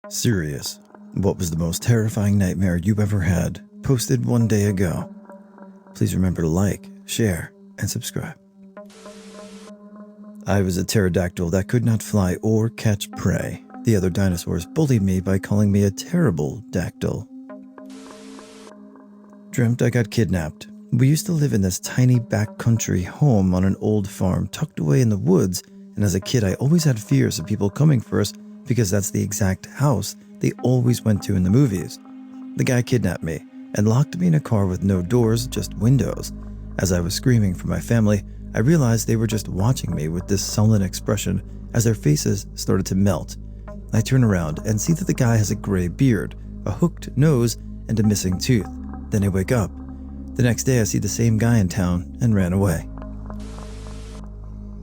Serious. What was the most terrifying nightmare you ever had? Posted one day ago. Please remember to like, share, and subscribe. I was a pterodactyl that could not fly or catch prey. The other dinosaurs bullied me by calling me a terrible dactyl. Dreamt I got kidnapped. We used to live in this tiny backcountry home on an old farm tucked away in the woods, and as a kid I always had fears of people coming for us because that's the exact house they always went to in the movies. The guy kidnapped me and locked me in a car with no doors, just windows. As I was screaming for my family, I realized they were just watching me with this sullen expression as their faces started to melt. I turn around and see that the guy has a gray beard, a hooked nose, and a missing tooth. Then I wake up. The next day I see the same guy in town and ran away.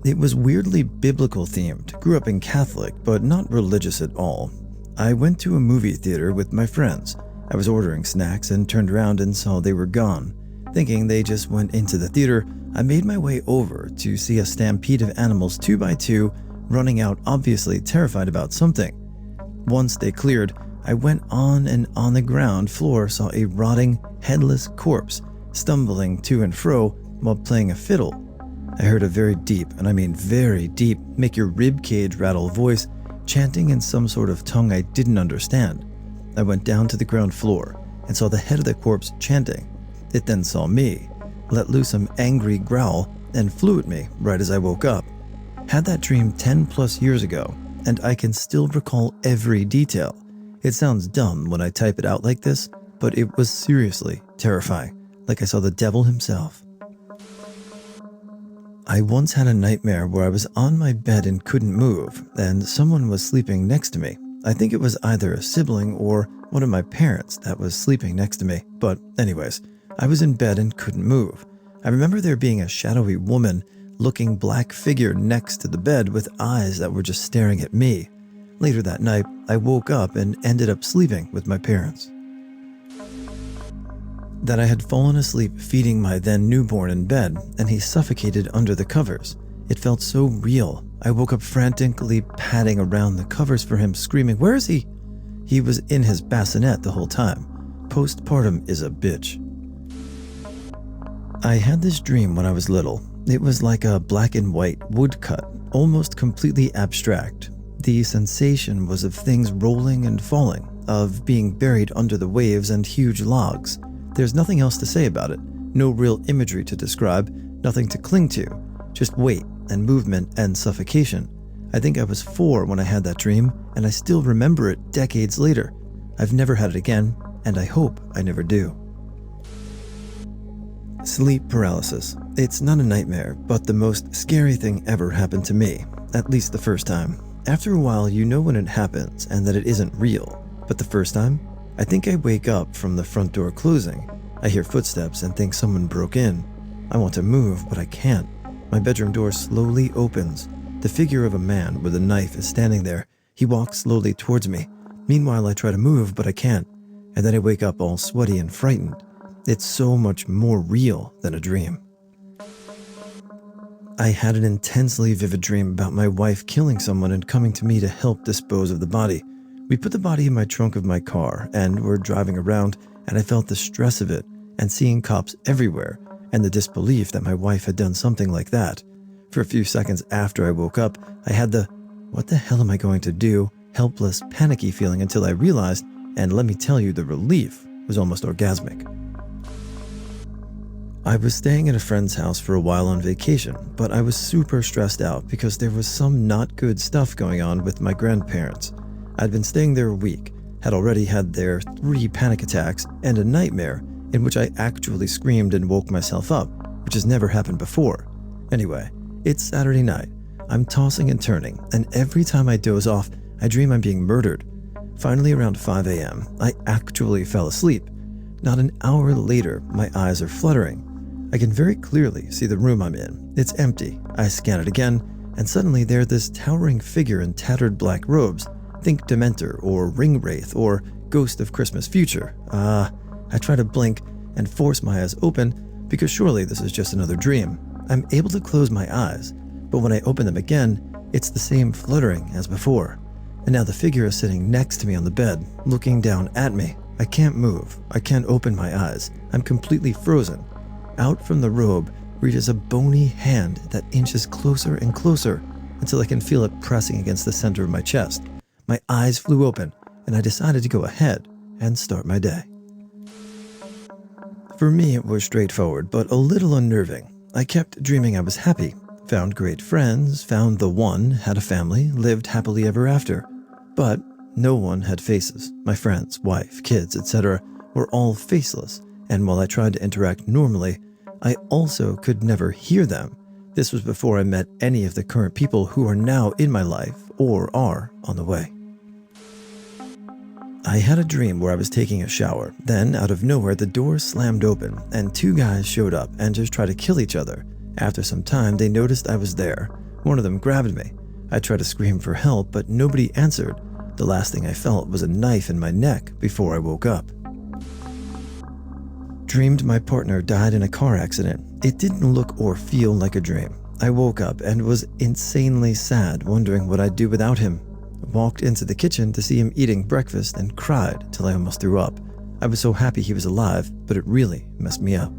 It was weirdly biblical themed. Grew up in Catholic, but not religious at all. I went to a movie theater with my friends. I was ordering snacks and turned around and saw they were gone. Thinking they just went into the theater, I made my way over to see a stampede of animals 2 by 2 running out, obviously terrified about something. Once they cleared, I went on, and on the ground floor saw a rotting, headless corpse stumbling to and fro while playing a fiddle. I heard a very deep, and I mean very deep, make your ribcage rattle voice chanting in some sort of tongue I didn't understand. I went down to the ground floor and saw the head of the corpse chanting. It then saw me, let loose an angry growl, and flew at me right as I woke up. Had that dream 10 plus years ago, and I can still recall every detail. It sounds dumb when I type it out like this, but it was seriously terrifying, like I saw the devil himself. I once had a nightmare where I was on my bed and couldn't move, and someone was sleeping next to me. I think it was either a sibling or one of my parents that was sleeping next to me, but anyways, I was in bed and couldn't move. I remember there being a shadowy woman-looking black figure next to the bed with eyes that were just staring at me. Later that night, I woke up and ended up sleeping with my parents. That I had fallen asleep feeding my then newborn in bed, and he suffocated under the covers. It felt so real. I woke up frantically patting around the covers for him, screaming, "Where is he?" He was in his bassinet the whole time. Postpartum is a bitch. I had this dream when I was little. It was like a black and white woodcut, almost completely abstract. The sensation was of things rolling and falling, of being buried under the waves and huge logs. There's nothing else to say about it. No real imagery to describe, nothing to cling to. Just weight and movement and suffocation. I think I was 4 when I had that dream, and I still remember it decades later. I've never had it again, and I hope I never do. Sleep paralysis. It's not a nightmare, but the most scary thing ever happened to me, at least the first time. After a while, you know when it happens and that it isn't real, but the first time, I think I wake up from the front door closing. I hear footsteps and think someone broke in. I want to move, but I can't. My bedroom door slowly opens. The figure of a man with a knife is standing there. He walks slowly towards me. Meanwhile, I try to move, but I can't. And then I wake up all sweaty and frightened. It's so much more real than a dream. I had an intensely vivid dream about my wife killing someone and coming to me to help dispose of the body. We put the body in my trunk of my car and were driving around, and I felt the stress of it and seeing cops everywhere and the disbelief that my wife had done something like that. For a few seconds after I woke up, I had the, "What the hell am I going to do?" helpless, panicky feeling until I realized, and let me tell you, the relief was almost orgasmic. I was staying at a friend's house for a while on vacation, but I was super stressed out because there was some not good stuff going on with my grandparents. I'd been staying there a week, had already had their 3 panic attacks, and a nightmare in which I actually screamed and woke myself up, which has never happened before. Anyway, it's Saturday night. I'm tossing and turning, and every time I doze off, I dream I'm being murdered. Finally, around 5 a.m., I actually fell asleep. Not an hour later, my eyes are fluttering. I can very clearly see the room I'm in. It's empty. I scan it again, and suddenly there's this towering figure in tattered black robes. Think Dementor or Ring Wraith or Ghost of Christmas Future. I try to blink and force my eyes open because surely this is just another dream. I'm able to close my eyes, but when I open them again, it's the same fluttering as before. and now the figure is sitting next to me on the bed, looking down at me. I can't move. I can't open my eyes. I'm completely frozen. Out from the robe reaches a bony hand that inches closer and closer until I can feel it pressing against the center of my chest. My eyes flew open, and I decided to go ahead and start my day. For me, it was straightforward, but a little unnerving. I kept dreaming I was happy, found great friends, found the one, had a family, lived happily ever after. But no one had faces. My friends, wife, kids, etc. were all faceless, and while I tried to interact normally, I also could never hear them. This was before I met any of the current people who are now in my life or are on the way. I had a dream where I was taking a shower. Then, out of nowhere, the door slammed open and two guys showed up and just tried to kill each other. After some time, they noticed I was there. One of them grabbed me. I tried to scream for help, but nobody answered. The last thing I felt was a knife in my neck before I woke up. Dreamed my partner died in a car accident. It didn't look or feel like a dream. I woke up and was insanely sad, wondering what I'd do without him. Walked into the kitchen to see him eating breakfast and cried till I almost threw up. I was so happy he was alive, but it really messed me up.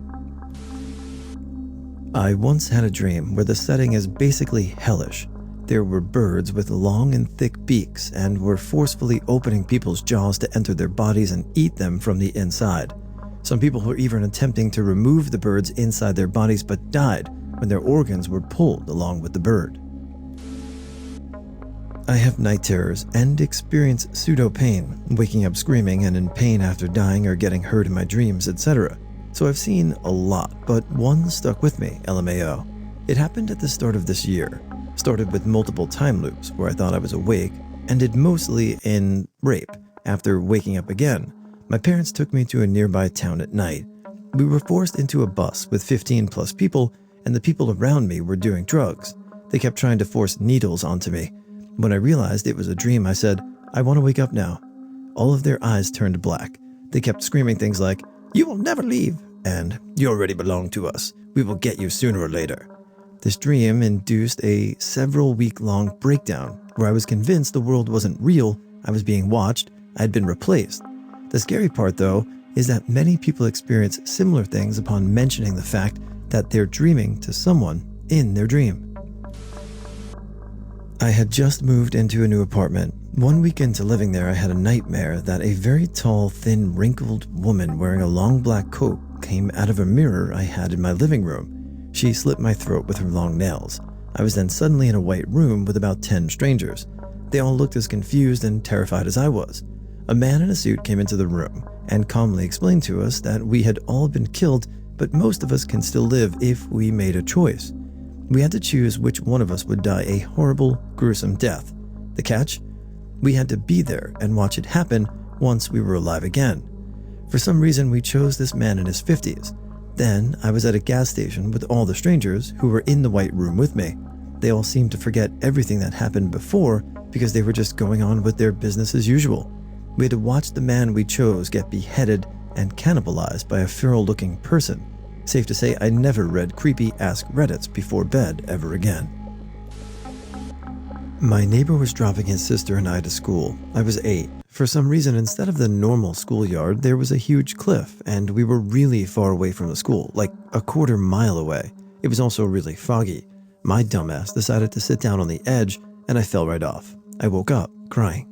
I once had a dream where the setting is basically hellish. There were birds with long and thick beaks and were forcefully opening people's jaws to enter their bodies and eat them from the inside. Some people were even attempting to remove the birds inside their bodies but died when their organs were pulled along with the bird. I have night terrors and experience pseudo-pain, waking up screaming and in pain after dying or getting hurt in my dreams, etc. So I've seen a lot, but one stuck with me, LMAO. It happened at the start of this year. Started with multiple time loops where I thought I was awake, ended mostly in rape. After waking up again, my parents took me to a nearby town at night. We were forced into a bus with 15 plus people, and the people around me were doing drugs. They kept trying to force needles onto me. When I realized it was a dream, I said, "I want to wake up now." All of their eyes turned black. They kept screaming things like, "You will never leave," and "You already belong to us. We will get you sooner or later." This dream induced a several-week-long breakdown where I was convinced the world wasn't real, I was being watched, I had been replaced. The scary part, though, is that many people experience similar things upon mentioning the fact that they're dreaming to someone in their dream. I had just moved into a new apartment. 1 week into living there, I had a nightmare that a very tall, thin, wrinkled woman wearing a long black coat came out of a mirror I had in my living room. She slit my throat with her long nails. I was then suddenly in a white room with about 10 strangers. They all looked as confused and terrified as I was. A man in a suit came into the room and calmly explained to us that we had all been killed, but most of us can still live if we made a choice. We had to choose which one of us would die a horrible, gruesome death. The catch? We had to be there and watch it happen once we were alive again. For some reason, we chose this man in his 50s. Then, I was at a gas station with all the strangers who were in the white room with me. They all seemed to forget everything that happened before because they were just going on with their business as usual. We had to watch the man we chose get beheaded and cannibalized by a feral-looking person. Safe to say, I never read creepy Ask Reddits before bed ever again. My neighbor was dropping his sister and I to school. I was 8. For some reason, instead of the normal schoolyard, there was a huge cliff, and we were really far away from the school, like a quarter mile away. It was also really foggy. My dumbass decided to sit down on the edge, and I fell right off. I woke up, crying.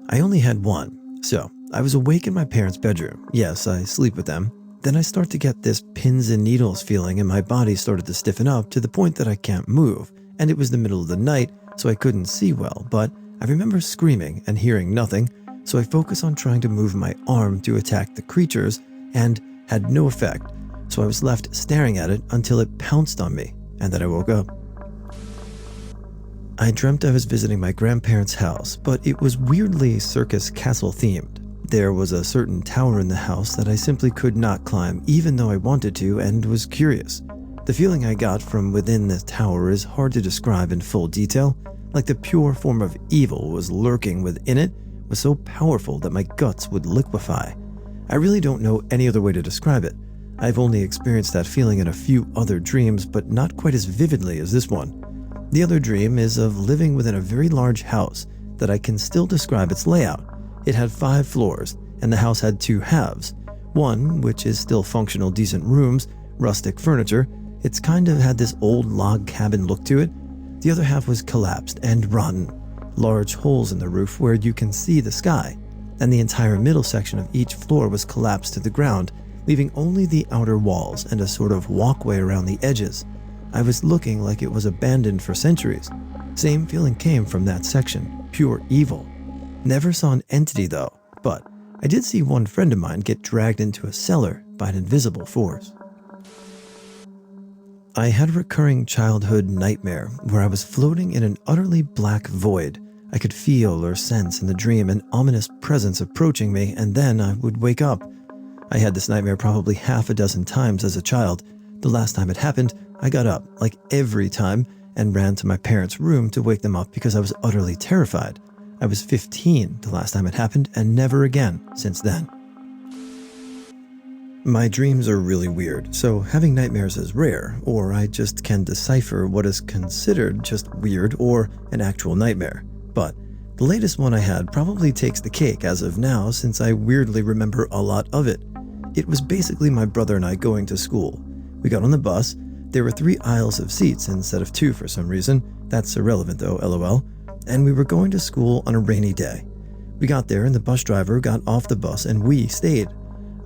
I only had one, so I was awake in my parents' bedroom. Yes, I sleep with them. Then I start to get this pins and needles feeling, and my body started to stiffen up to the point that I can't move. And it was the middle of the night, so I couldn't see well, but I remember screaming and hearing nothing, so I focused on trying to move my arm to attack the creatures, and had no effect, so I was left staring at it until it pounced on me, and then I woke up. I dreamt I was visiting my grandparents' house, but it was weirdly circus castle themed. There was a certain tower in the house that I simply could not climb even though I wanted to and was curious. The feeling I got from within the tower is hard to describe in full detail, like the pure form of evil was lurking within it was so powerful that my guts would liquefy. I really don't know any other way to describe it. I've only experienced that feeling in a few other dreams, but not quite as vividly as this one. The other dream is of living within a very large house that I can still describe its layout. It had 5 floors, and the house had 2 halves. One, which is still functional, decent rooms, rustic furniture. It's kind of had this old log cabin look to it. The other half was collapsed and rotten. Large holes in the roof where you can see the sky. And the entire middle section of each floor was collapsed to the ground, leaving only the outer walls and a sort of walkway around the edges. I was looking like it was abandoned for centuries. Same feeling came from that section, pure evil. Never saw an entity though, but I did see one friend of mine get dragged into a cellar by an invisible force. I had a recurring childhood nightmare where I was floating in an utterly black void. I could feel or sense in the dream an ominous presence approaching me, and then I would wake up. I had this nightmare probably half a dozen times as a child. The last time it happened, I got up, like every time, and ran to my parents' room to wake them up because I was utterly terrified. I was 15 the last time it happened, and never again since then. My dreams are really weird, so having nightmares is rare, or I just can decipher what is considered just weird or an actual nightmare. But the latest one I had probably takes the cake as of now, since I weirdly remember a lot of it. It was basically my brother and I going to school. We got on the bus. There were 3 aisles of seats instead of 2 for some reason. That's irrelevant though, lol. And we were going to school on a rainy day. We got there and the bus driver got off the bus and we stayed.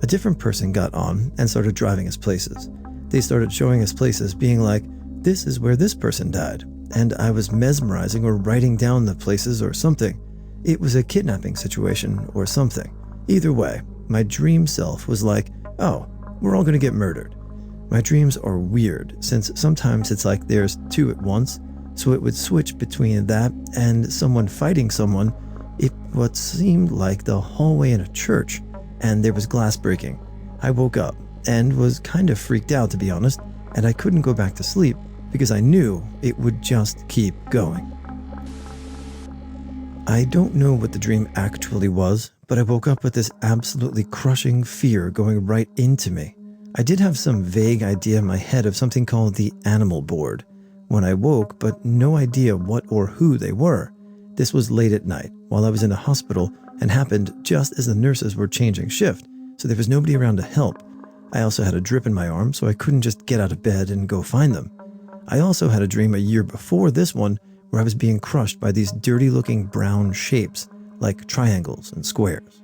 A different person got on and started driving us places. They started showing us places, being like, this is where this person died. And I was mesmerizing or writing down the places or something. It was a kidnapping situation or something. Either way, my dream self was like, oh, we're all going to get murdered. My dreams are weird, since sometimes it's like there's 2 at once, so it would switch between that and someone fighting someone. It what seemed like the hallway in a church, and there was glass breaking. I woke up and was kind of freaked out, to be honest, and I couldn't go back to sleep because I knew it would just keep going. I don't know what the dream actually was, but I woke up with this absolutely crushing fear going right into me. I did have some vague idea in my head of something called the Animal Board when I woke, but no idea what or who they were. This was late at night while I was in a hospital and happened just as the nurses were changing shift, so there was nobody around to help. I also had a drip in my arm, so I couldn't just get out of bed and go find them. I also had a dream a year before this one where I was being crushed by these dirty-looking brown shapes, like triangles and squares.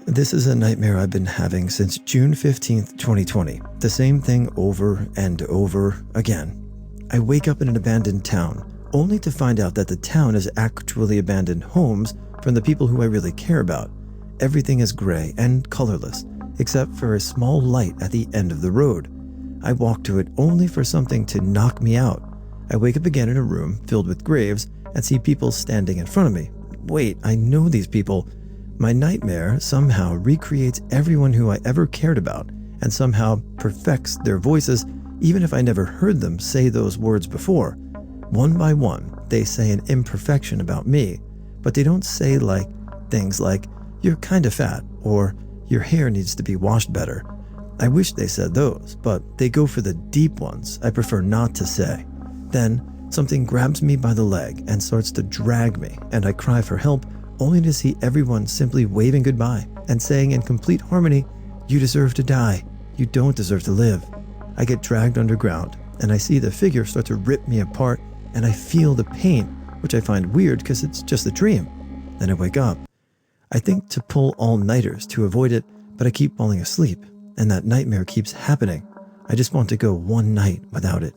This is a nightmare I've been having since June 15th, 2020. The same thing over and over again. I wake up in an abandoned town, only to find out that the town is actually abandoned homes from the people who I really care about. Everything is gray and colorless, except for a small light at the end of the road. I walk to it only for something to knock me out. I wake up again in a room filled with graves and see people standing in front of me. Wait, I know these people. My nightmare somehow recreates everyone who I ever cared about and somehow perfects their voices even if I never heard them say those words before. One by one, they say an imperfection about me, but they don't say things like, you're kinda fat, or your hair needs to be washed better. I wish they said those, but they go for the deep ones I prefer not to say. Then, something grabs me by the leg and starts to drag me, and I cry for help, only to see everyone simply waving goodbye and saying in complete harmony, you deserve to die, you don't deserve to live. I get dragged underground, and I see the figure start to rip me apart, and I feel the pain, which I find weird because it's just a dream. Then I wake up. I think to pull all-nighters to avoid it, but I keep falling asleep, and that nightmare keeps happening. I just want to go one night without it.